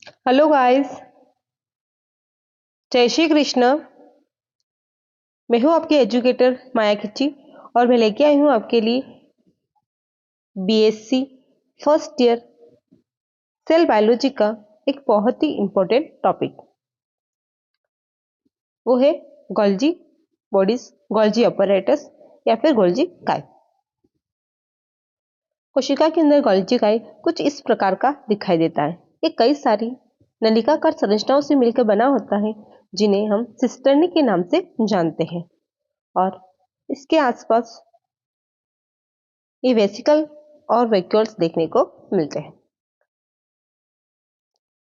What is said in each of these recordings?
Hello guys. जय श्री कृष्ण। मैं हूं आपकी एजुकेटर माया खिच्ची और मैं लेके आई हूं आपके लिए BSc first year cell biology का एक बहुत ही इम्पोर्टेंट टॉपिक। वो है गोल्जी बॉडीज, गोल्जी अपैरेटस या फिर गोल्जी काय। कोशिका के अंदर गोल्जी काय कुछ इस प्रकार का दिखाई देता है। ये कई सारी नलिकाकार संरचनाओं से मिलकर बना होता है, जिन्हें हम सिस्टर्नी के नाम से जानते हैं। और इसके आसपास ये वेसिकल और वैक्यूल्स देखने को मिलते हैं।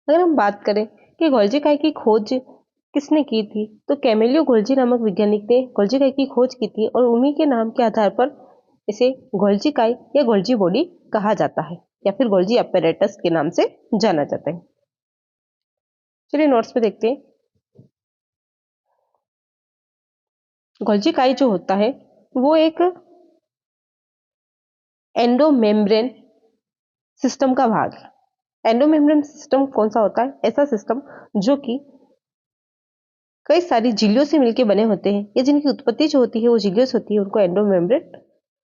अगर हम बात करें कि गोल्जी काय की खोज किसने की थी, तो कैमिलियो गोल्जी नामक वैज्ञानिक ने गोल्जी काय की खोज की थी और उन्हीं के नाम के आधार पर इसे गोल्जी काय या गोल्जी बॉडी कहा जाता है या फिर गोल्जी अपैरेटस के नाम से जाना जाता है। चलिए नोट्स पे देखते हैं। गोल्जी काय जो होता है वो एक एंडोमेम्ब्रेन सिस्टम का भाग है। एंडोमेम्ब्रेन सिस्टम कौन सा होता है? ऐसा सिस्टम जो कि कई सारी झिल्लियों से मिलकर बने होते हैं या जिनकी उत्पत्ति जो होती है वो झिल्लियों से होती है, उनको एंडोमेम्ब्रेन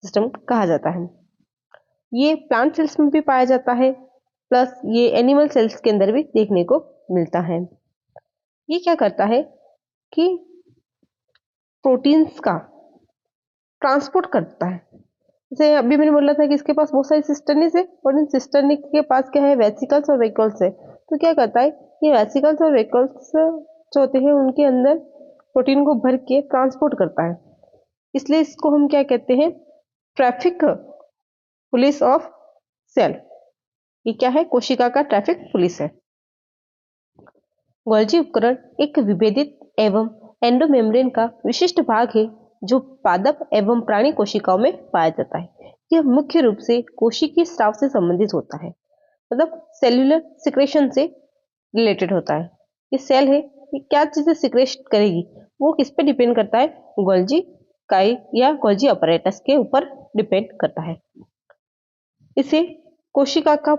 सिस्टम कहा जाता है। ये प्लांट सेल्स में भी पाया जाता है, प्लस ये एनिमल सेल्स के अंदर भी देखने को मिलता है। ये क्या करता है कि प्रोटीन्स का ट्रांसपोर्ट करता है। जैसे अभी मैंने बोला था कि इसके पास बहुत सारी सिस्टर्निस है और इन सिस्टर्निस के पास क्या है, वेसिकल्स और वैक्यूल्स है। तो क्या करता है, ये वेसिकल्स और वैक्यूल्स जो होते हैं उनके अंदर प्रोटीन को भर के ट्रांसपोर्ट करता है। इसलिए इसको हम क्या कहते हैं, ट्रैफिक पुलिस ऑफ सेल। ये क्या है, कोशिका का ट्रैफिक पुलिस है। गोल्जी उपकरण एक विभेदित एवं एंडोमेम्ब्रेन का विशिष्ट भाग है जो पादप एवं प्राणी कोशिकाओं में पाया जाता है। यह मुख्य रूप से कोशिकीय स्राव से संबंधित होता है, मतलब सेल्यूलर सिक्रेशन से रिलेटेड होता है। ये सेल है, ये क्या चीजें सिक्रेट करेगी वो किस पे डिपेंड करता है, गोल्जी काय या गोल्जी अपैरेटस के ऊपर डिपेंड करता है। इसे कोशिका का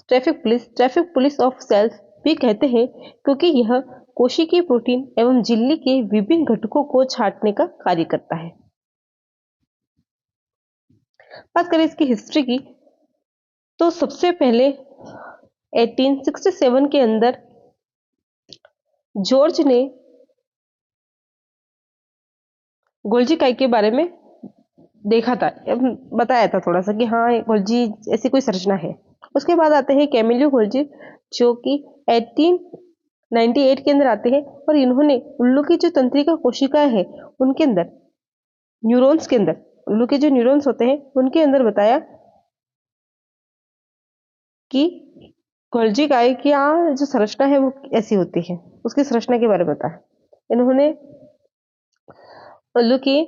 ट्रैफिक पुलिस ऑफ सेल्स भी कहते हैं, क्योंकि यह कोशिकीय प्रोटीन एवं झिल्ली के विभिन्न घटकों को छांटने का कार्य करता है। बात करें इसकी हिस्ट्री की, तो सबसे पहले 1867 के अंदर जॉर्ज ने गोल्जी काय के बारे में देखा था, बताया था थोड़ा सा कि हाँ गोल्जी ऐसी कोई संरचना है। उसके बाद आते हैं कैमिलियो गोल्जी, जो कि 1898 के अंदर आते हैं और इन्होंने उल्लू की जो तंत्रिका कोशिकाएं हैं उनके अंदर न्यूरॉन्स के अंदर उल्लू के जो न्यूरॉन्स होते हैं उनके अंदर बताया कि गोल्जी काय की जो संरचना है वो ऐसी होती है। उसकी संरचना के बारे में बताया इन्होंने। उल्लू की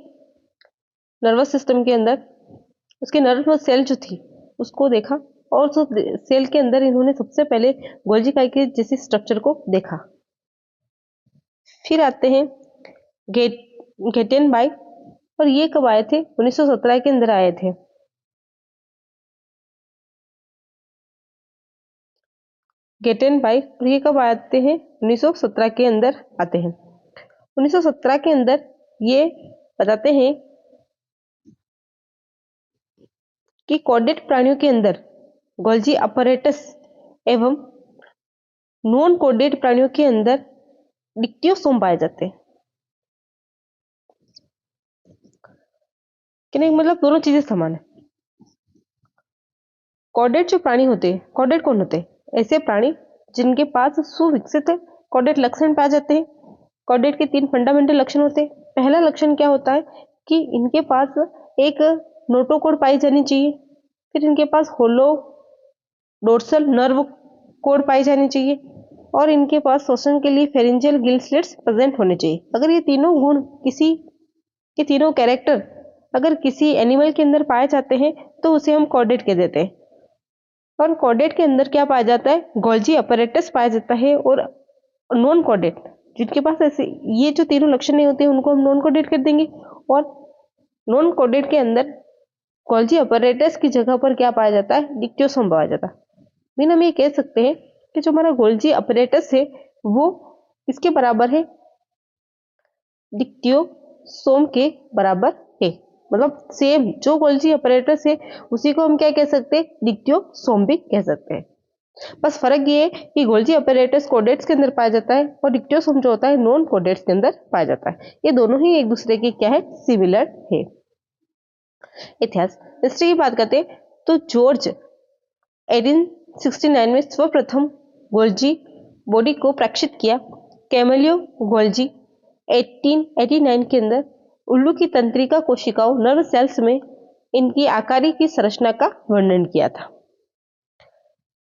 नर्वस सिस्टम के अंदर उसके नर्वस सेल जो थी उसको देखा और उस सेल के अंदर इन्होंने सबसे पहले गोल्जी काय के जैसी स्ट्रक्चर को देखा। फिर आते हैं गेटेनबाई, और ये कब आए थे, 1917 के अंदर आए थे। गेटेनबाई और ये कब आते हैं, 1917 के अंदर आते हैं। 1917 के अंदर ये बताते हैं कि कॉर्डेट प्राणियों के अंदर गोल्जी अपैरेटस एवं नॉन कॉर्डेट प्राणियों के अंदर डिक्टियोसोम पाए जाते हैं। कि नहीं, मतलब दोनों चीजें समान है। कॉर्डेट जो प्राणी होते हैं, कॉर्डेट कौन होते हैं, ऐसे प्राणी जिनके पास सुविकसित कॉर्डेट लक्षण पाए जाते हैं। कॉर्डेट के 3 फंडामेंटल लक्षण होते हैं। पहला लक्षण क्या होता है कि इनके पास एक नोटोकोड पाई जानी चाहिए, फिर इनके पास होलो डोर्सल नर्व कोड पाई जानी चाहिए और इनके पास श्वसन के लिए फेरिंजियल गिल स्लिट्स प्रेजेंट होने चाहिए। अगर ये तीनों गुण, किसी के तीनों कैरेक्टर अगर किसी एनिमल के अंदर पाए जाते हैं तो उसे हम कॉर्डेट कह देते हैं। और कॉर्डेट के अंदर क्या पाया जाता है, गोल्जी अपैरेटस पाया जाता है। और नॉन कॉर्डेट जिनके पास ऐसे ये जो तीनों लक्षण नहीं होते उनको हम नॉन कॉर्डेट कर देंगे। और नॉन कॉर्डेट के अंदर गोल्जी अपैरेटस की जगह पर क्या पाया जाता है, डिक्टियोसोम पाया जाता है। मीन हम ये कह सकते हैं कि जो हमारा गोल्जी अपरेटस है वो किसके बराबर है, डिक्टियोसोम के बराबर है। मतलब सेम जो गोल्जी अपरेटस है उसी को हम क्या कह सकते हैं, डिक्टियोसोम भी कह सकते हैं। बस फर्क ये है कि गोल्जी अपरेटस कोडेट्स के अंदर पाया जाता है और डिक्टियोसोम जो होता है नॉन कोडेट्स के अंदर पाया जाता है। ये दोनों ही एक दूसरे के क्या है, सिमिलर है। इतिहास हिस्ट्री की बात करते हैं तो जॉर्ज 1869 में सर्वप्रथम गोल्जी बॉडी को प्रक्षित किया। कैमिलियो गोल्जी 1889 के अंदर उल्लू की तंत्रिका कोशिकाओं नर्व सेल्स में इनकी आकारी की संरचना का वर्णन किया था।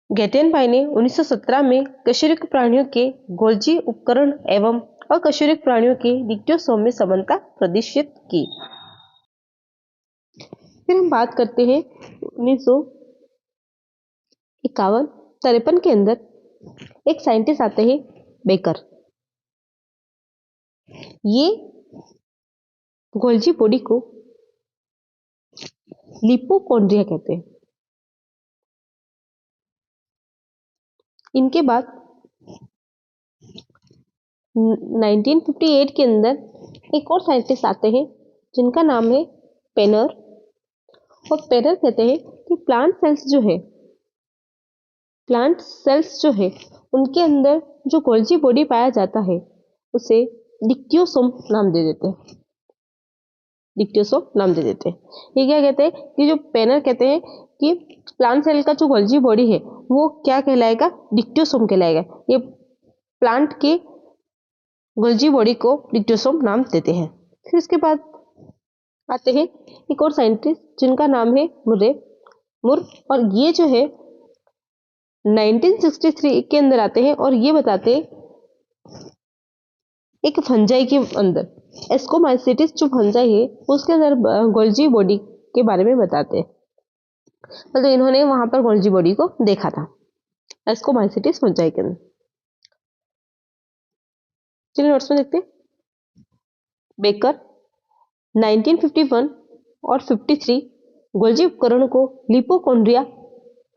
गेटेनबाई ने 1917 में कशेरुक प्राणियों के गोल्जी उपकरण एवं अकशेरुक प्राणियों के डिक्टियोसोम में समानता प्रदर्शित की। फिर हम बात करते हैं 1951-53 के अंदर एक साइंटिस्ट आते हैं बेकर। ये गोल्जी बॉडी को लिपोकॉन्ड्रिया कहते हैं। इनके बाद 1958 के अंदर एक और साइंटिस्ट आते हैं जिनका नाम है पेनर। और पेनर कहते हैं कि प्लांट सेल्स जो है उनके अंदर जो गोल्जी बॉडी पाया जाता है उसे डिक्टियोसोम नाम दे देते हैं। डिक्टियोसोम नाम दे देते हैं। ये क्या कहते हैं कि जो पेनर कहते हैं कि प्लांट सेल का जो गोल्जी बॉडी है वो क्या कहलाएगा, डिक्टियोसोम कहलाएगा। ये प्लांट के गोल्जी बॉडी को डिक्टियोसोम नाम देते हैं। फिर इसके बाद आते हैं एक और साइंटिस्ट जिनका नाम है मुर। और ये जो है 1963 के अंदर आते हैं और ये बताते हैं एक फंजाई के अंदर एस्कोमाइसिटिस जो फंजाई है उसके अंदर गोल्जी बॉडी के बारे में बताते हैं। मतलब इन्होंने वहां पर गोल्जी बॉडी को देखा था एस्कोमाइसिटिस फंजाई के अंदर। चलिए नोट्स में देखते हैं। बेकर 1951 और 53 गोल्जी उपकरण को लिपोकॉन्ड्रिया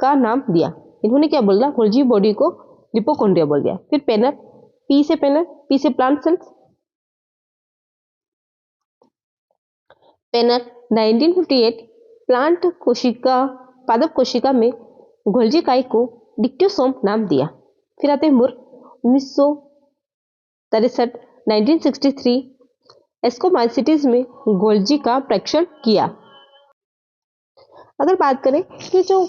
का नाम दिया। इन्होंने क्या बोला, गोल्जी बॉडी को लिपोकॉन्ड्रिया बोल दिया। फिर पेनर, पी से प्लांट सेल्स। पेनर 1958 प्लांट कोशिका पादप कोशिका में गोल्जी काई को डिक्टियोसोम नाम दिया। फिर आते हैं मुर 1963 एस्कोमाइसिटिस में गोल्जी का परीक्षण किया। अगर बात करें कि जो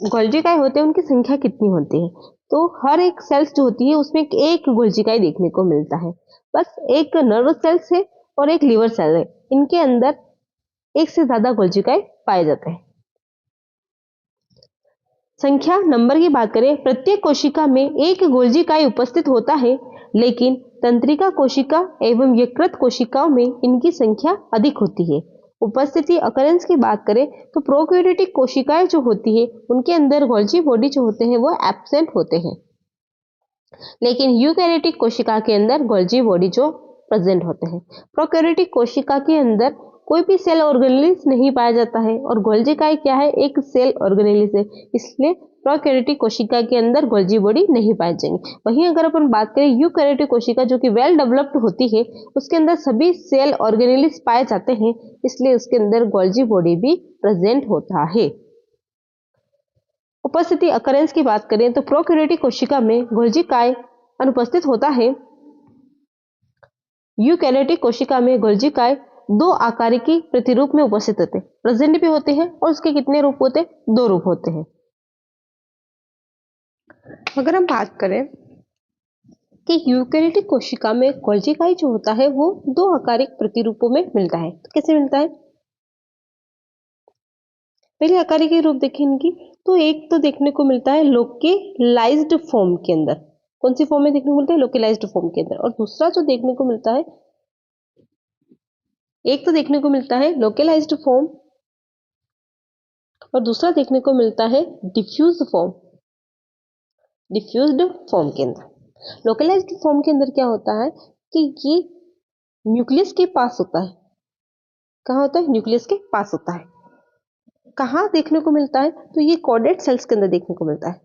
गोल्जी काई होते हैं उनकी संख्या कितनी होती है, तो हर एक सेल्स जो होती है उसमें एक गोल्जी काई देखने को मिलता है। बस एक नर्व सेल्स है और एक लिवर सेल है, इनके अंदर एक से ज्यादा गोल्जी काई पाए जाते हैं। संख्या नंबर की बात करें, प्रत्येक कोशिका में एक गोल्जी काई उपस्थित होता है, लेकिन तंत्रिका कोशिका एवं यकृत कोशिकाओं में इनकी संख्या अधिक होती है। उपस्थिति अकरेंस की बात करें तो प्रोकैरियोटिक कोशिकाएं जो होती है उनके अंदर गोल्जी बॉडी जो होते हैं वो एब्सेंट होते हैं, लेकिन यूकैरियोटिक कोशिका के अंदर गोल्जी बॉडी जो प्रेजेंट होते हैं। प्रोकैरियोटिक कोशिका के अंदर कोई भी सेल ऑर्गेनेलिस नहीं पाया जाता है और गोल्जी काई क्या है, एक सेल ऑर्गेनेलिस है, इसलिए प्रोकैरियोटिक कोशिका के अंदर गोल्जी बॉडी नहीं पाई जाएंगी। वहीं अगर अपन बात करें यूकैरियोटिक कोशिका जो कि वेल डेवलप्ड होती है उसके अंदर सभी सेल ऑर्गेनेलिस पाए जाते हैं, इसलिए उसके अंदर गोल्जी बॉडी भी प्रेजेंट होता है। उपस्थिति अकरेंस की बात करें तो प्रोकैरियोटिक कोशिका में गोल्जी काई अनुपस्थित होता है। यूकैरियोटिक कोशिका में गोल्जी काई दो आकारिकी प्रतिरूप में उपस्थित होते हैं, प्रेजेंट भी होते हैं और उसके कितने रूप होते हैं, दो रूप होते हैं। अगर हम बात करें कि यूकैरियोटिक कोशिका में गोल्जी काई जो होता है वो दो आकारिक प्रतिरूपों में मिलता है। तो कैसे मिलता है, पहले आकारिकी रूप देखें इनकी, तो एक तो देखने को मिलता है लोकेलाइज्ड फॉर्म के अंदर। कौन सी फॉर्म में देखने को मिलता है, लोकेलाइज्ड फॉर्म के अंदर। और दूसरा जो देखने को मिलता है, एक तो देखने को मिलता है लोकेलाइज्ड फॉर्म और दूसरा देखने को मिलता है डिफ्यूज्ड फॉर्म के अंदर। लोकेलाइज्ड फॉर्म के अंदर क्या होता है कि ये न्यूक्लियस के पास होता है। कहाँ होता है, न्यूक्लियस के पास होता है। कहाँ देखने को मिलता है, तो ये कॉर्डेट सेल्स के अंदर देखने को मिलता है।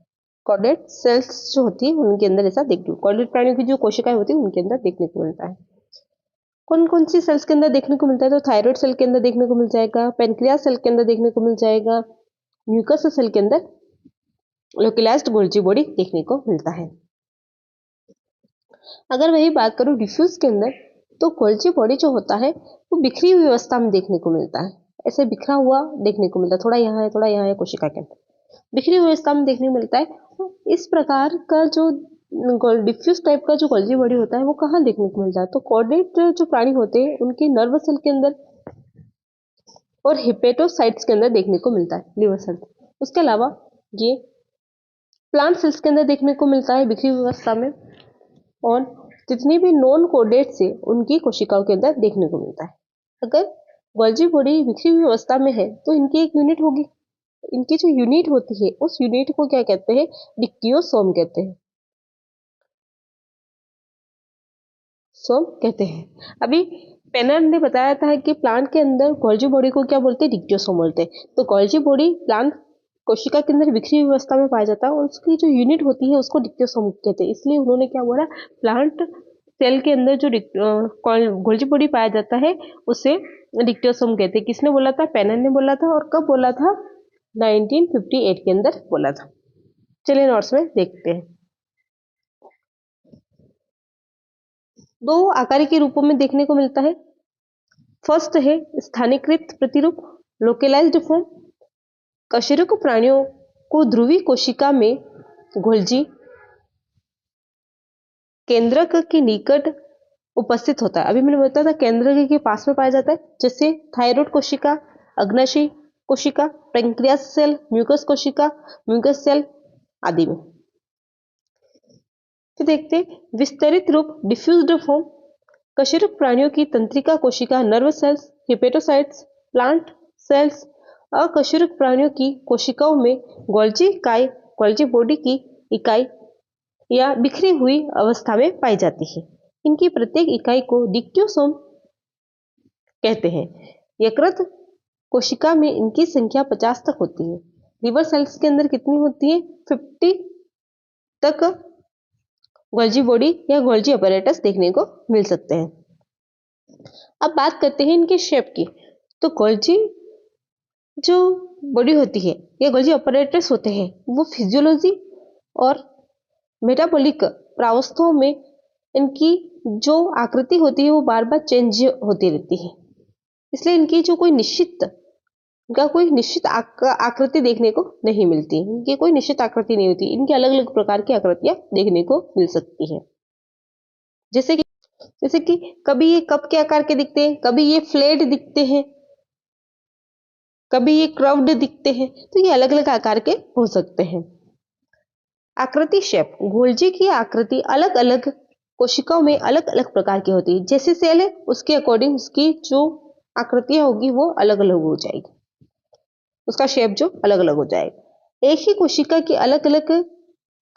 कॉर्डेट सेल्स जो होती है उनके अंदर ऐसा देखने को, कॉर्डेट प्राणियों की जो कोशिकाएं होती है उनके अंदर देखने को मिलता है। कौन कौन सी सेल्स के अंदर देखने को मिलता है? तो थायराइड सेल के अंदर देखने को मिल जाएगा, पेनक्रियास सेल के अंदर देखने को मिल जाएगा, म्यूकस सेल के अंदर लोकलाइज्ड गोल्जी बॉडी देखने को मिलता है। अगर वही बात करूं डिफ्यूज के अंदर, तो गोल्जी बॉडी जो होता है वो बिखरी हुई अवस्था में देखने को मिलता है, ऐसे बिखरा हुआ देखने को मिलता है, थोड़ा यहाँ है थोड़ा यहाँ है, कोशिका के अंदर बिखरी हुई अवस्था में देखने को मिलता है। इस प्रकार का जो डिफ्यूज टाइप का जो गोल्जी बॉडी होता है वो कहाँ देखने को मिलता है? तो कॉर्डेट जो प्राणी होते हैं उनके नर्व सेल के अंदर और हिपेटोसाइट्स के अंदर देखने को मिलता है, लिवर सेल। उसके अलावा ये प्लांट सेल्स के अंदर देखने को मिलता है बिखरी हुई अवस्था में, और जितनी भी नॉन कोडेट से उनकी कोशिकाओं के अंदर देखने को मिलता है। अगर गोल्जी बॉडी बिखरी हुई अवस्था में है तो इनकी एक यूनिट होगी, इनकी जो यूनिट होती है उस यूनिट को क्या कहते हैं? डिक्टियोसोम कहते हैं, सोम कहते हैं। अभी पेनर ने बताया था कि प्लांट के अंदर गोल्जी बॉडी को क्या बोलते हैं? डिक्टियोसोम बोलते हैं। तो गोल्जी बॉडी प्लांट कोशिका के अंदर बिखरी हुई अवस्था में पाया जाता है और उसकी जो यूनिट होती है उसको डिक्टियोसोम कहते हैं। इसलिए उन्होंने क्या बोला, प्लांट सेल के अंदर जो गोल्जी बॉडी पाया जाता है उसे डिक्टियोसोम कहते हैं। किसने बोला था? पेनर ने बोला था। और कब बोला था? 1958 के अंदर बोला था। चलिए नोट्स में देखते हैं। दो आकार के रूपों में देखने को मिलता है। फर्स्ट है स्थानीयकृत प्रतिरूप, लोकलाइज्ड फॉर्म। कशेरुक प्राणियों को ध्रुवी कोशिका में गोल्जी केंद्रक के निकट उपस्थित होता है। अभी मैंने बताया था केंद्रक के पास में पाया जाता है, जैसे थायराइड कोशिका, अग्नाशय कोशिका, पैंक्रियास सेल, म्यूकस कोशिका, म्यूकस सेल आदि में। फिर देखते हैं विस्तरित रूप, डिफ्यूज्ड फॉर्म। कशेरुक प्राणियों की तंत्रिका कोशिका, nerve cells, hepatocytes, plant cells. अकशेरुक प्राणियों की कोशिकाओं में गोल्जी बॉडी की इकाई या बिखरी हुई अवस्था में पाई जाती है। इनकी प्रत्येक इकाई को डिक्टियोसोम कहते हैं। यकृत कोशिका में इनकी संख्या 50 तक होती है। लिवर सेल्स के अंदर कितनी होती है? 50 तक गोल्जी बॉडी या गोल्जी अपैरेटस देखने को मिल सकते हैं। अब बात करते हैं इनके शेप की। तो गोल्जी जो बॉडी होती है या गोल्जी अपैरेटस होते हैं वो फिजियोलॉजी और मेटाबॉलिक प्रावस्थाओं में इनकी जो आकृति होती है वो बार बार चेंज होती रहती है। इसलिए इनकी जो कोई निश्चित आकृति देखने को नहीं मिलती, इनकी कोई निश्चित आकृति नहीं होती। इनकी अलग अलग प्रकार की आकृतियां देखने को मिल सकती है। जैसे कि कभी ये कप के आकार के दिखते हैं, कभी ये फ्लैट दिखते हैं, कभी ये कर्व्ड दिखते हैं। तो ये अलग अलग आकार के हो सकते हैं। आकृति शेप, गोल्जी की आकृति अलग अलग कोशिकाओं में अलग अलग प्रकार की होती है। जैसे सेल है उसके अकॉर्डिंग उसकी जो आकृतियां होगी वो अलग अलग हो जाएगी, उसका शेप जो अलग अलग हो जाएगा। एक ही कोशिका की अलग अलग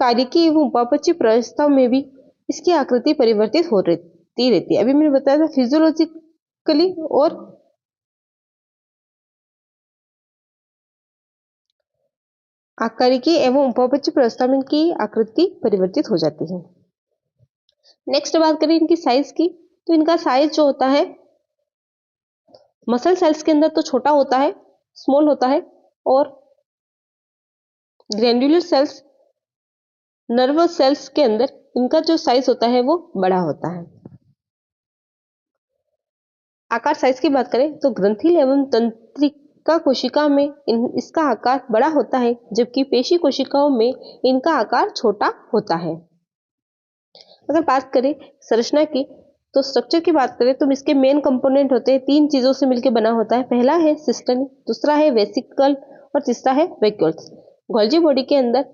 कार्यकी एवं उपापचय प्रवस्था में भी इसकी आकृति परिवर्तित हो रहती है। अभी मैंने बताया था फिजियोलॉजिकली और आकारिकी एवं उपापचय प्रवस्था में इनकी आकृति परिवर्तित हो जाती है। नेक्स्ट बात करें इनकी साइज की, तो इनका साइज जो होता है मसल सेल्स के अंदर तो छोटा होता है, स्मॉल होता है, और ग्रैन्युलर सेल्स, नर्व सेल्स के अंदर इनका जो साइज होता है वो बड़ा होता है। आकार साइज की बात करें तो ग्रंथिल एवं तंत्रिका कोशिका में इसका आकार बड़ा होता है, जबकि पेशी कोशिकाओं में इनका आकार छोटा होता है। अगर बात करें संरचना की, तो स्ट्रक्चर की बात करें तो इसके मेन कंपोनेंट होते हैं, 3 चीजों से मिलकर बना होता है। पहला है सिस्टनी, दूसरा है वेसिकल और तीसरा है वैक्यूल्स। गोल्जी बॉडी के अंदर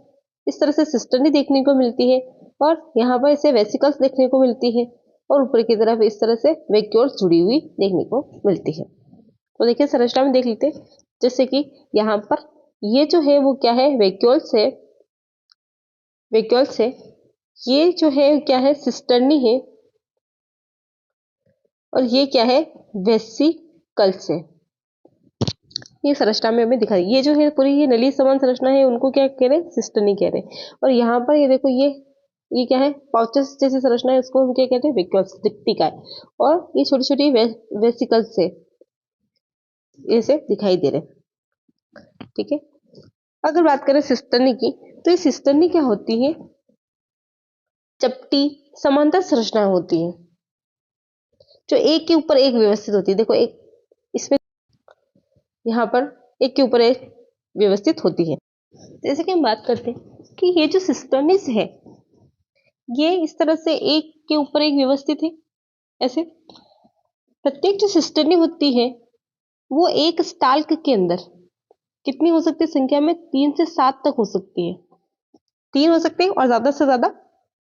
इस तरह से सिस्टनी देखने को मिलती है और यहाँ पर इसे वेसिकल्स देखने को मिलती है और ऊपर की तरफ इस तरह से वैक्यूल्स जुड़ी हुई देखने को मिलती है। तो देखिए संरचना में देख लेते हैं। जैसे कि यहाँ पर ये जो है वो क्या है? वैक्यूल्स है, वैक्यूल्स है। ये जो है क्या है? सिस्टर्नी है, और ये क्या है? वेसिकल्स है। ये संरचना में हमें दिखाई। ये जो है पूरी ये नली समान संरचना है, उनको क्या कह रहे हैं, सिस्टर्नी कह रहे हैं। और यहाँ पर ये देखो, ये क्या है, पाउचेस जैसी संरचना है, इसको हम क्या कहते हैं, वेक्यूल्स, दिक्तिका है। और ये छोटी छोटी वेसिकल्स से ऐसे दिखाई दे रहे हैं। ठीक है, अगर बात करें सिस्टर्नी की, तो ये सिस्टर्नी क्या होती है, चपटी समांतर संरचना होती है जो एक के ऊपर एक व्यवस्थित होती है। देखो, एक इसमें यहाँ पर एक के ऊपर एक व्यवस्थित होती है। जैसे कि हम बात करते हैं कि ये जो सिस्टर्निस है, ये इस तरह से एक के ऊपर एक व्यवस्थित है। ऐसे प्रत्येक जो सिस्टर्नी होती है वो एक स्टाल्क के अंदर कितनी हो सकती है संख्या में, 3 से 7 तक हो सकती है। 3 हो सकते हैं और ज्यादा से ज्यादा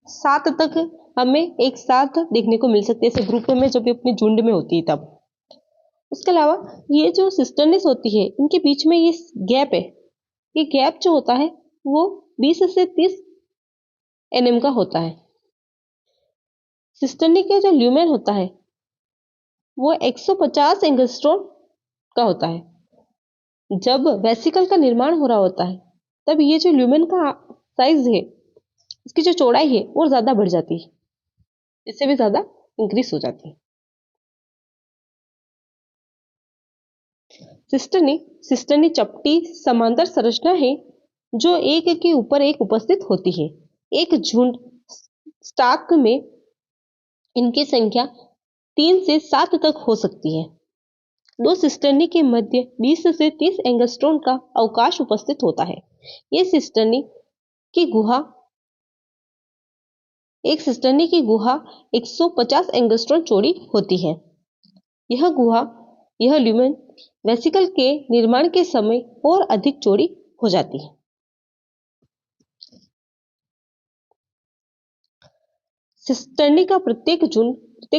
7 तक हमें एक साथ देखने को मिल सकती है, ऐसे ग्रुप में जब भी अपने झुंड में होती है तब। उसके अलावा ये जो सिस्टर्निस होती है, इनके बीच में ये गैप है, ये गैप जो होता है वो 20 से 30 nm का होता है। सिस्टर्नी का जो ल्यूमेन होता है वो 150 एंगस्ट्रॉम का होता है। जब वेसिकल का निर्माण हो रहा होता है तब ये जो ल्यूमेन का साइज है, इसकी जो चौड़ाई है वो ज्यादा बढ़ जाती है, इससे भी ज्यादा इंक्रीज हो जाती है। सिस्टर्नी चपटी समांतर संरचना है जो एक के ऊपर एक उपस्थित होती है। एक झुंड स्टाक में इनकी संख्या 3 से 7 तक हो सकती है। दो सिस्टर्नी के मध्य 20 से 30 एंगस्ट्रॉम का अवकाश उपस्थित होता है। ये सिस्टर्नी की गुहा एक सिस्टर्नी की गुहा 150 एंगस्ट्रॉम चौड़ी होती है। यह ल्यूमेन वेसिकल के निर्माण के समय और अधिक चौड़ी हो जाती है। सिस्टर्नी का प्रत्येक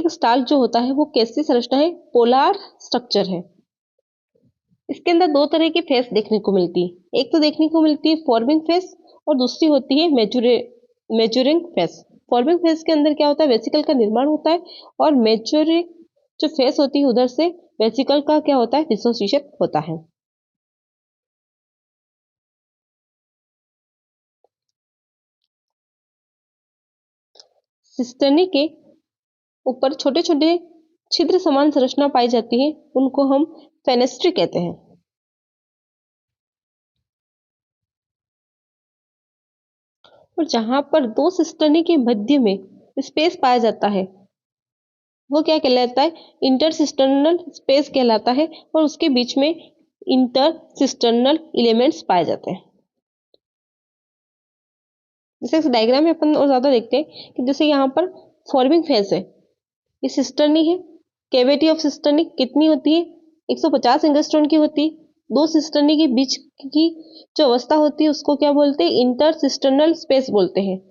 स्टाल जो होता है वो कैसी संरचना है, पोलार स्ट्रक्चर है। इसके अंदर 2 तरह की फेस देखने को मिलती है। एक तो देखने को मिलती है फॉर्मिंग फेस और दूसरी होती है मैच्योरिंग फेस। फॉर्मिंग फेस के अंदर क्या होता है, वेसिकल का निर्माण होता है, और मैच्योरिंग जो फेस होती है उधर से वेसिकल का क्या होता है, डिसोसिएशन होता है। सिस्टर्नी के ऊपर छोटे छोटे छिद्र समान संरचना पाई जाती है, उनको हम फेनेस्ट्री कहते हैं। और जहां पर 2 सिस्टर्नी के मध्य में स्पेस पाया जाता है वो क्या कहलाता है, इंटरसिस्टर्नल स्पेस कहलाता है। और उसके बीच में इंटरसिस्टर्नल एलिमेंट्स पाए जाते हैं। जैसे इस डायग्राम में अपन और ज्यादा देखते हैं कि जैसे यहाँ पर फॉर्मिंग फेज है, ये सिस्टर्नी है। कैविटी ऑफ सिस्टर्नी कितनी होती है, 150 एंगस्ट्रॉम की होती है। 2 सिस्टर्नी के बीच की जो अवस्था होती है उसको क्या बोलते हैं, इंटरसिस्टर्नल स्पेस बोलते हैं।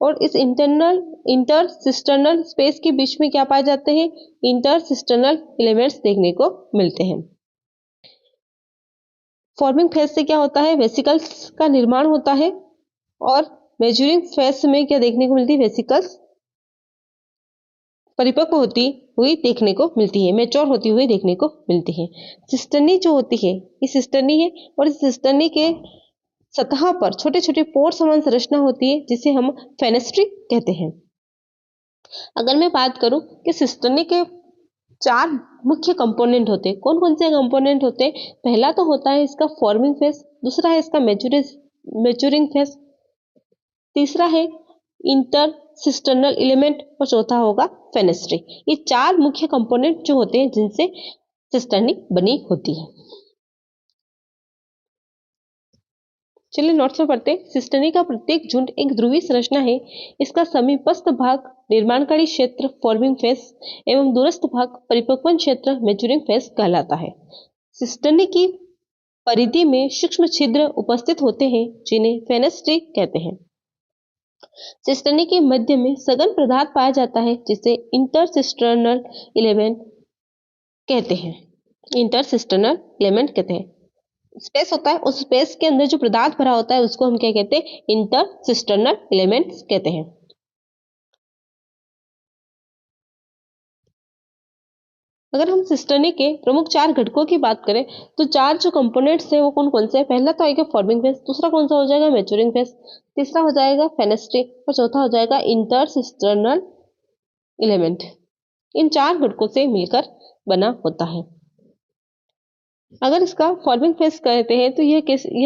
और इस इंटरसिस्टर्नल स्पेस के बीच में क्या पाए जाते हैं, इंटरसिस्टर्नल एलिमेंट्स देखने को मिलते हैं। फॉर्मिंग फेज से क्या होता है, वेसिकल्स का निर्माण होता है। और मेजरिंग फेज में क्या देखने को मिलती है, वेसिकल्स परिपक्व होती हुई देखने को मिलती है, मैच्योर होती हुई देखने को मिलती है। सिस्टर्नी जो होती है ये सिस्टर्नी है, और इस सिस्टर्नी के सतह पर छोटे छोटे पोर समान संरचना होती है जिसे हम फेनेस्ट्री कहते हैं। अगर मैं बात करूं कि सिस्टर्नी के 4 मुख्य कंपोनेंट होते हैं, कौन कौन से कंपोनेंट होते हैं, पहला तो होता है इसका फॉर्मिंग फेज, दूसरा है इसका मैच्योरिंग फेज, तीसरा है इंटरसिस्टर्नल एलिमेंट, और चौथा होगा फेनेस्ट्री। ये 4 मुख्य कंपोनेंट जो होते हैं जिनसे सिस्टर्नी बनी होती है। चलिए नोट्स में पढ़ते हैं। सिस्टर्नी का प्रत्येक झुंड एक ध्रुवीय संरचना है। इसका समीपस्थ भाग निर्माणकारी क्षेत्र फॉर्मिंग फेज एवं दूरस्थ भाग परिपक्वन क्षेत्र मैच्योरिंग फेज कहलाता है। सिस्टर्नी की परिधि में सूक्ष्म छिद्र उपस्थित होते हैं जिन्हें फेनेस्ट्री कहते हैं। सिस्टर्नी के मध्य में सघन पदार्थ पाया जाता है जिसे इंटरसिस्टर्नल एलिमेंट कहते हैं। इंटरसिस्टर्नल एलिमेंट कहते हैं। स्पेस होता है, उस स्पेस के अंदर जो पदार्थ भरा होता है उसको हम क्या कहते हैं, इंटरसिस्टर्नल एलिमेंट्स कहते हैं। अगर हम सिस्टर्नी के प्रमुख 4 घटकों की बात करें तो 4 जो कंपोनेंट्स हैं वो कौन कौन से हैं? पहला तो आएगा फॉर्मिंग फेज, दूसरा कौन सा हो जाएगा मैच्योरिंग फेज, तीसरा हो जाएगा फेनेस्ट्री और चौथा हो जाएगा इंटरसिस्टर्नल एलिमेंट। इन 4 घटकों से मिलकर बना होता है। अगर इसका फॉर्मिंग फेज कहते हैं तो यह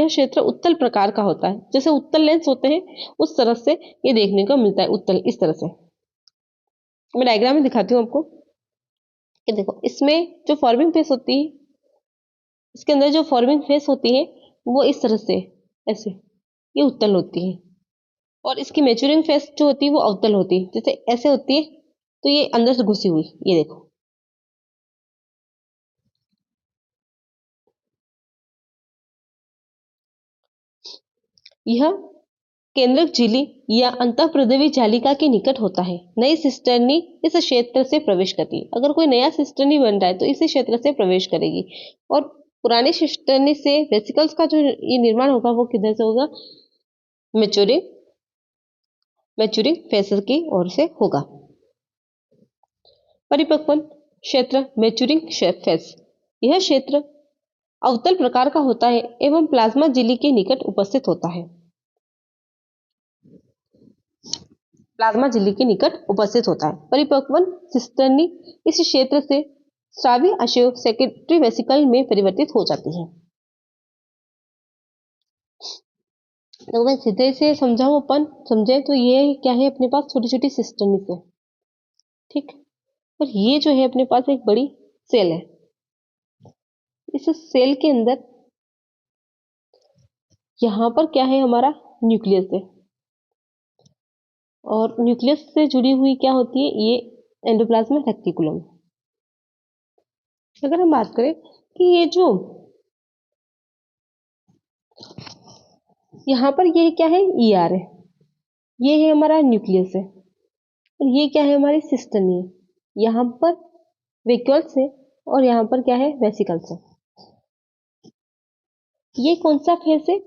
क्षेत्र उत्तल प्रकार का होता है, जैसे उत्तल लेंस होते हैं उस तरह से ये देखने को मिलता है, उत्तल इस तरह से। मैं डायग्राम में दिखाती हूँ आपको कि देखो इसमें जो फॉर्मिंग फेस होती है, इसके अंदर जो फॉर्मिंग फेस होती है वो इस तरह से ऐसे ये उत्तल होती है, और इसकी मैच्योरिंग फेस जो होती है वो अवतल होती है, जैसे ऐसे होती है तो ये अंदर से घुसी हुई, ये देखो। यह केंद्रक झिल्ली या अंतःप्रदेवी जालिका के निकट होता है। नई सिस्टर्नी इस क्षेत्र से प्रवेश करती है। अगर कोई नया सिस्टर्नी बन रहा है तो इसी क्षेत्र से प्रवेश करेगी, और पुरानी सिस्टर्नी से वेसिकल्स का जो ये निर्माण होगा वो किधर से होगा? मैच्योरिंग मैच्योरिंग फेस की ओर से होगा। परिपक्वन क्षेत्र मैच्योरिंग फेस, यह क्षेत्र अवतल प्रकार का होता है एवं प्लाज्मा झिल्ली के निकट उपस्थित होता है। प्लाज्मा झिल्ली के निकट उपस्थित होता है। परिपक्वन सिस्टर्नी इस क्षेत्र से स्रावी आशय सेक्रेटरी वेसिकल में परिवर्तित हो जाती है। तो मैं सीधे से समझाऊं, अपन समझे तो ये क्या है, अपने पास छोटी छोटी सिस्टर्नी है, ठीक। और ये जो है अपने पास एक बड़ी सेल है। इस सेल के अंदर यहाँ पर क्या है, हमारा न्यूक्लियस है, और न्यूक्लियस से जुड़ी हुई क्या होती है, ये एंडोप्लाज्मिक रेटिकुलम। अगर हम बात करें कि ये जो यहाँ पर ये क्या है, ईआर है, ये है हमारा न्यूक्लियस है, और ये क्या है, हमारी सिस्टर्नी है। यहाँ पर वेक्यूल्स है और यहाँ पर क्या है, वेसिकल्स है। ये कौन सा फेस है?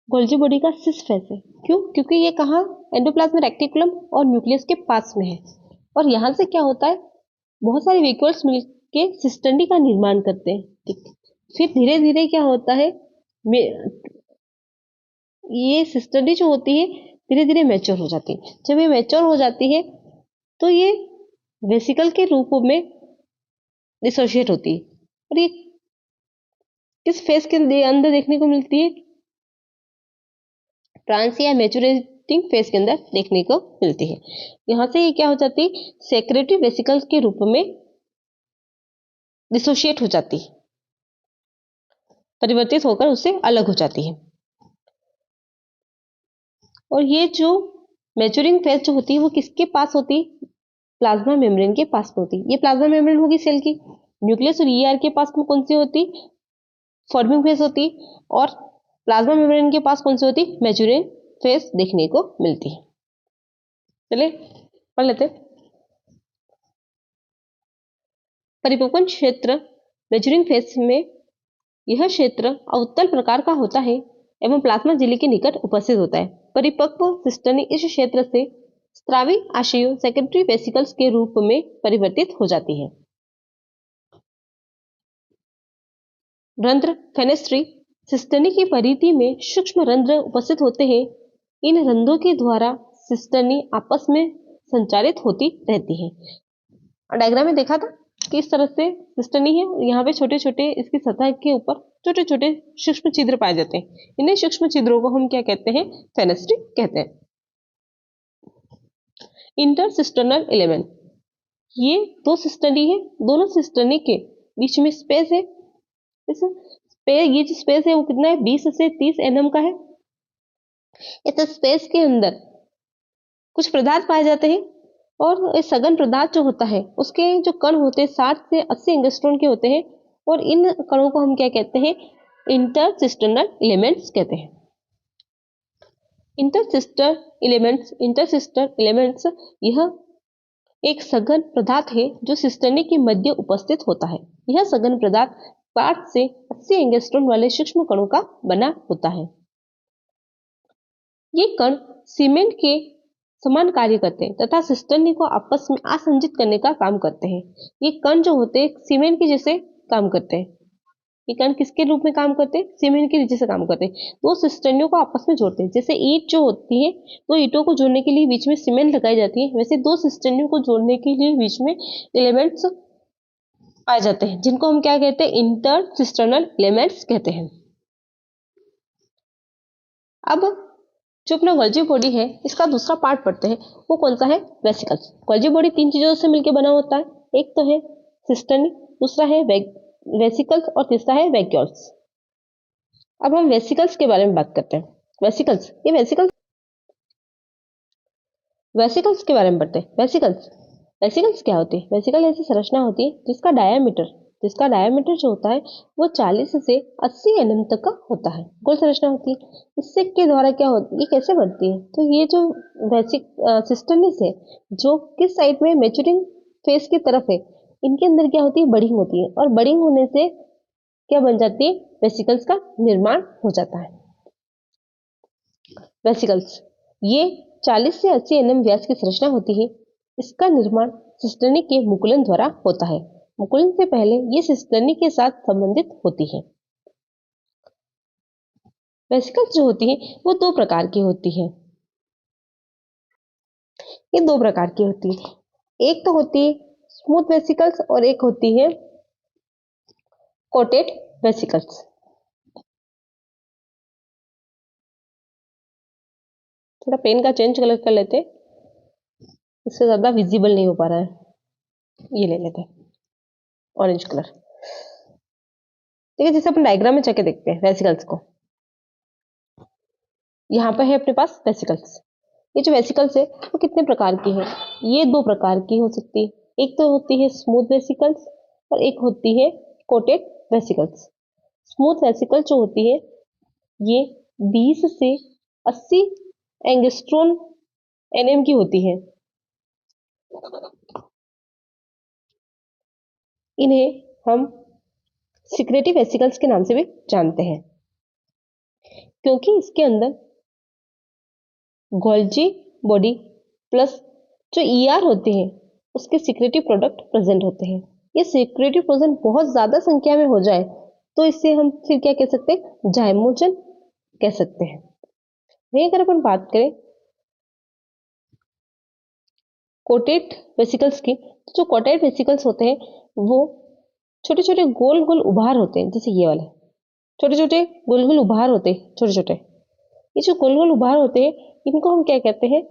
गोल्जी बॉडी का सिस फेस है। क्यों? क्योंकि ये कहाँ, एंडोप्लाज्मिक रेटिकुलम और न्यूक्लियस के पास में है, और यहाँ से क्या होता है, बहुत सारे वेक्यूल्स मिलके सिस्टर्नी का निर्माण करते हैं, ठीक। फिर धीरे धीरे क्या होता है, ये सिस्टर्नी जो होती है धीरे धीरे मैच्योर हो जाती है। जब ये मैच्योर हो जाती है तो ये वेसिकल के रूप में डिसोशिएट होती है, और ये किस फेज के अंदर देखने को मिलती है? ट्रांस या मैच्योरेटिंग फेज के अंदर देखने को मिलती है। यहाँ से ये क्या हो जाती है, सेक्रेटरी वेसिकल के रूप में डिसोशिएट हो जाती है, परिवर्तित होकर उससे अलग हो जाती है। और ये जो मैच्योरिंग फेज जो होती है वो किसके पास होती है? प्लाज्मा मेम्ब्रेन के पास में होती है। ये प्लाज्मा मेम्ब्रेन होगी सेल की। न्यूक्लियस और ईआर के पास में कौन सी होती? फॉर्मिंग फेज होती, और प्लाज्मा मेम्ब्रेन के पास कौन सी होती? मैच्योरिंग फेज देखने को मिलती है। चलिए पढ़ लेते। परिपक्वन क्षेत्र मैच्योरिंग फेज में यह क्षेत्र अवतल प्रकार का होता है एवं प्लाज्मा झिल्ली के निकट उपस्थित होता है। परिपक्व सिस्टर्नी इस क्षेत्र से स्रावी आशयों सेकेंडरी वेसिकल्स के रूप में परिवर्तित हो जाती है। रंध्र फेनेस्ट्री, सिस्टर्नी की परिधि में सूक्ष्म रंध्र उपस्थित होते हैं। इन रंध्रों के द्वारा सिस्टर्नी आपस में संचारित होती रहती है। डायग्राम में देखा था कि इस तरह से सिस्टर्नी है, यहाँ पे छोटे छोटे इसकी सतह के ऊपर छोटे छोटे सूक्ष्म छिद्र पाए जाते हैं। इन्हें सूक्ष्म छिद्रों को हम क्या कहते हैं? फेनेस्ट्री कहते हैं। इंटरसिस्टर्नल एलिमेंट, ये दो सिस्टर्नी है, दोनों सिस्टर्नी के बीच में स्पेस है। इस ये जो स्पेस है वो कितना है? 20 से 30 एमएम का है। इस स्पेस के अंदर कुछ पदार्थ पाए जाते हैं, और इस सघन पदार्थ जो होता है उसके जो कण होते हैं 60 से 80 एंगस्ट्रॉन के होते हैं, और इन कणों को हम क्या कहते हैं? इंटरसिस्टर्नल एलिमेंट्स कहते हैं। इंटरसिस्टर एलिमेंट्स यह एक सघन पदार्थ है जो सिस्टर्नी के मध्य उपस्थित होता है। यह सघन पदार्थ 60 से 80 एंगस्ट्रॉन वाले सूक्ष्म कणों का बना होता है। ये कण सीमेंट के समान कार्य करते हैं तथा सिस्टर्नी को आपस में आसंजित करने का काम करते हैं। ये कण जो होते हैं सीमेंट के जैसे काम करते हैं। ये कण किसके रूप में काम करते हैं? सीमेंट के जैसे काम करते हैं। दो सिस्टर्नियों को आपस में जोड़ते हैं। जैसे ईंट जो होती है तो ईंटों को जोड़ने के लिए बीच में सीमेंट लगाई जाती है, वैसे दो सिस्टर्नियों को जोड़ने के लिए बीच में एलिमेंट्स पाए जाते हैं जिनको हम क्या कहते हैं? इंटर सिस्टर्नल एलिमेंट्स कहते हैं। अब जो अपना गोल्जी बॉडी है इसका दूसरा पार्ट पढ़ते हैं, वो कौन सा है? वेसिकल्स। गोल्जी बॉडी तीन चीजों से मिलकर बना होता है, एक तो है सिस्टर्नी, दूसरा है वेसिकल्स और तीसरा है वैक्यूल्स। अब हम वेसिकल्स के बारे में बात करते हैं। वेसिकल्स, ये वेसिकल्स के बारे में पढ़ते हैं। वेसिकल्स क्या होती है? वेसिकल ऐसी संरचना होती है जिसका डायमीटर जो होता है वो 40 से 80 एनएम तक का होता है। गोल संरचना होती है। इससे के द्वारा क्या होती है, ये कैसे बनती है? तो ये जो सिस्टर्निस है जो किस साइड में मैच्योरिंग फेज की तरफ है, इनके अंदर क्या होती है? बडिंग होती है और बडिंग होने से क्या बन जाती है? वेसिकल्स का निर्माण हो जाता है। वेसिकल्स ये 40 से 80 एनएम व्यास की संरचना होती है। इसका निर्माण सिस्टर्नी के मुकुलन द्वारा होता है। मुकुलन से पहले ये सिस्टर्नी के साथ संबंधित होती है। वेसिकल्स जो होती है वो दो प्रकार की होती है। ये दो प्रकार की होती है, एक तो होती है स्मूथ वेसिकल्स और एक होती है कोटेड वेसिकल्स। थोड़ा पेन का चेंज कलर कर लेते, इससे ज्यादा विजिबल नहीं हो पा रहा है। ये ले लेते हैं ऑरेंज कलर। ठीक है, जैसे अपन डायग्राम में जाके देखते हैं वेसिकल्स को। यहाँ पे है अपने पास वेसिकल्स। ये जो वेसिकल्स है वो कितने प्रकार की है? ये दो प्रकार की हो सकती है, एक तो होती है स्मूथ वेसिकल्स और एक होती है कोटेड वेसिकल्स। स्मूथ वेसिकल जो होती है ये 20 से 80 एंगस्ट्रॉन एनएम की होती है। इन्हें हम सिक्रेटिव वेसिकल्स के नाम से भी जानते हैं क्योंकि इसके अंदर गोल्जी बॉडी प्लस जो ईआर होते हैं उसके सिक्रेटिव प्रोडक्ट प्रेजेंट होते हैं। ये सिक्रेटिव प्रोडक्ट बहुत ज्यादा संख्या में हो जाए तो इससे हम फिर क्या कह सकते हैं? जाइमोजन कह सकते हैं। वहीं अगर अपन बात करें कोटेड वेसिकल्स की, तो जो कोटेड वेसिकल्स होते हैं वो छोटे छोटे गोल गोल उभार होते हैं, जैसे ये वाले छोटे छोटे गोल गोल उभार होते हैं। छोटे छोटे ये जो गोल गोल उभार होते हैं इनको हम क्या कहते हैं?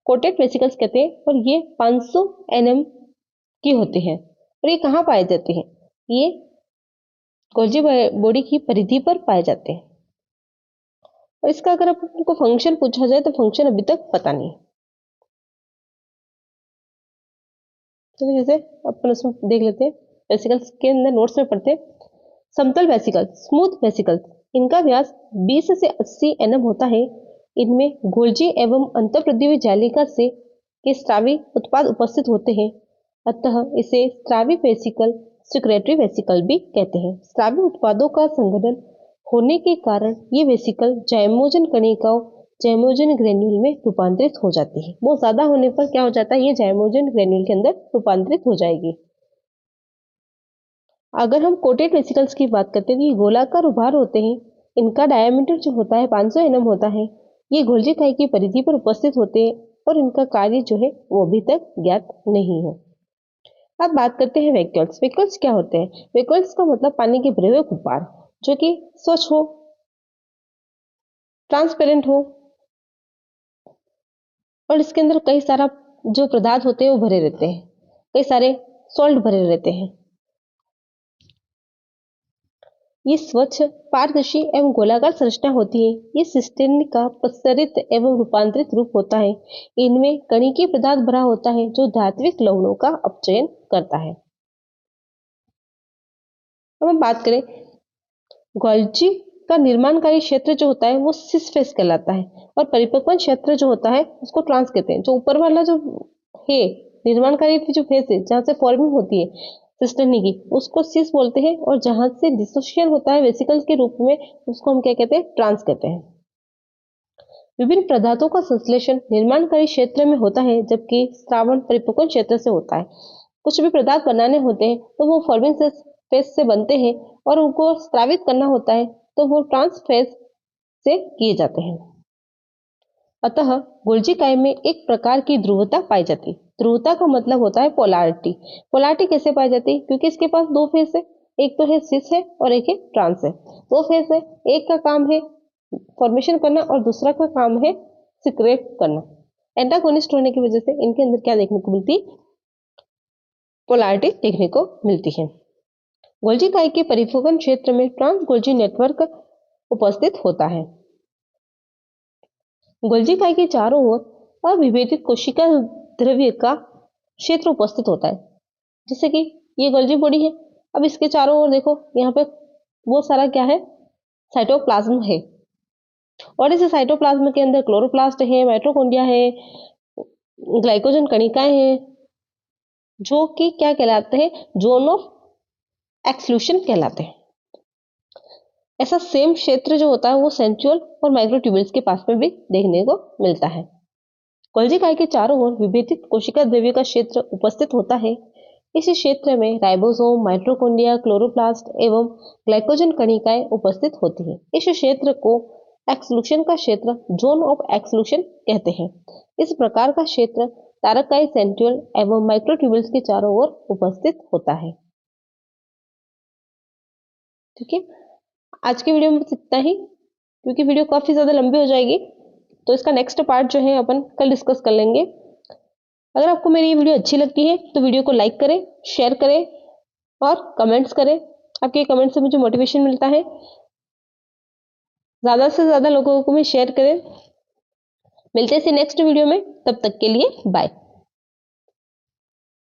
कोटेड वेसिकल्स कहते हैं। और ये 500 एनएम की होते हैं। और ये कहाँ पाए जाते हैं? ये गोल्जी बॉडी की परिधि पर पाए जाते हैं। और इसका अगर आपको फंक्शन पूछा जाए तो फंक्शन अभी तक पता नहीं। तो जैसे अपन उसमें देख लेते हैं, वेसिकल्स के अंदर नोट्स में पढ़ते हैं। समतल वेसिकल, स्मूथ वेसिकल, इनका व्यास 20 से 80 एनएम होता है। इनमें गोल्जी एवं अंतःप्रद्रवी जालिका से के स्रावी उत्पाद उपस्थित होते हैं, अतः इसे स्रावी वेसिकल, सिक्रेटरी वेसिकल भी कहते हैं। स्रावी उत्पादों का संघनन होने के कारण ये वेसिकल जाइमोजन कणिकाओं, जाइमोजन ग्रेन्यूल में रूपांतरित हो जाती है। बहुत ज्यादा होने पर क्या हो जाता है? ये जाइमोजन ग्रेन्यूल के अंदर रूपांतरित हो जाएगी। अगर हम कोटेड वेसिकल्स की बात करते हैं तो ये गोलाकार उभार होते हैं। इनका डायमीटर जो होता है 500 एनएम होता है। ये गोल्जी खाई की परिधि पर उपस्थित होते हैं और इनका कार्य जो है वो अभी तक ज्ञात नहीं है। अब बात करते हैं वैक्यूल्स। वैक्यूल्स क्या होते हैं? वैक्यूल्स का मतलब पानी के भरे हुए गुब्बार जो कि स्वच्छ हो, ट्रांसपेरेंट हो और इसके अंदर कई सारा जो पदार्थ होते हैं वो भरे रहते हैं, कई सारे सॉल्ट भरे रहते हैं। ये स्वच्छ, पारदर्शी एवं गोलाकार संरचना होती है। ये सिस्टेन का प्रसरित एवं रूपांतरित रूप होता है। इनमें कणिकीय पदार्थ भरा होता है जो धात्विक लवणों का अपचयन करता है। अब हम बात करें गोल्जी का निर्माणकारी क्षेत्र जो होता है वो सिस फेस कहलाता है और परिपक्वन क्षेत्र जो होता है उसको ट्रांस कहते हैं। जो ऊपर वाला जो है निर्माणकारी जो फेस है जहाँ से फॉर्मिंग होती है सिस्टर्नी की, उसको सिस बोलते हैं और जहां से डिसोसिएशन होता है वेसिकल के रूप में उसको हम क्या कहते हैं? ट्रांस कहते हैं। विभिन्न पदार्थों का संश्लेषण निर्माणकारी क्षेत्र में होता है, जबकि स्रावण परिपक्वन क्षेत्र से होता है। कुछ भी पदार्थ बनाने होते हैं तो वो फॉर्मिंग फेज से बनते हैं, और उनको स्रावित करना होता है तो वो ट्रांसफेज से किए जाते हैं। अतः गोल्जी काई में एक प्रकार की ध्रुवता पाई जाती है। ध्रुवता का मतलब होता है पोलैरिटी। पोलैरिटी कैसे पाई जाती है? क्योंकि इसके पास दो फेस है, एक तो है सिस है और एक है ट्रांस है। दो फेस है, एक का काम है फॉर्मेशन करना और दूसरा का काम है सिक्रेट करना। एंटागोनिस्ट होने की वजह से इनके अंदर क्या देखने को मिलती? पोलैरिटी देखने को मिलती है। गोल्जी काई के परिपक्वन क्षेत्र में ट्रांस गोल्जी नेटवर्क उपस्थित होता है। गोल्जी काई के चारों ओर अविभेदित कोशिका द्रव्य का क्षेत्र उपस्थित होता है। जैसे कि ये गोल्जी बॉडी है, अब इसके चारों ओर देखो, यहाँ पे वो सारा क्या है? साइटोप्लाज्म है, और इस साइटोप्लाज्म के अंदर क्लोरोप्लास्ट है, माइटोकॉन्ड्रिया है, ग्लाइकोजन कणिकाएं हैं, जो कि क्या कहलाते हैं? जोन ऑफ एक्सक्लूशन कहलाते हैं। ऐसा सेम क्षेत्र जो होता है वो सेंट्रियोल और माइक्रोट्यूब्यूल्स के पास में भी देखने को मिलता है। गोल्जी काई के चारों ओर विभेदित कोशिका द्रव्य का क्षेत्र उपस्थित होता है। इस क्षेत्र में राइबोसोम, माइटोकॉन्ड्रिया, क्लोरोप्लास्ट एवं ग्लाइकोजन कणिकाएं उपस्थित होती हैं। इस क्षेत्र को एक्सक्लूशन का क्षेत्र, जोन ऑफ एक्सक्लूशन कहते हैं। इस प्रकार का क्षेत्र तारकाई, सेंट्रियोल एवं माइक्रोट्यूब्यूल्स के चारों ओर उपस्थित होता है। ठीक है, आज की वीडियो में बस इतना ही, क्योंकि वीडियो काफी ज्यादा लंबी हो जाएगी, तो इसका नेक्स्ट पार्ट जो है अपन कल डिस्कस कर लेंगे। अगर आपको मेरी ये वीडियो अच्छी लगती है तो वीडियो को लाइक करें, शेयर करें और कमेंट्स करें। आपके कमेंट से मुझे मोटिवेशन मिलता है। ज्यादा से ज्यादा लोगों को भी शेयर करें। मिलते हैं नेक्स्ट वीडियो में, तब तक के लिए बाय।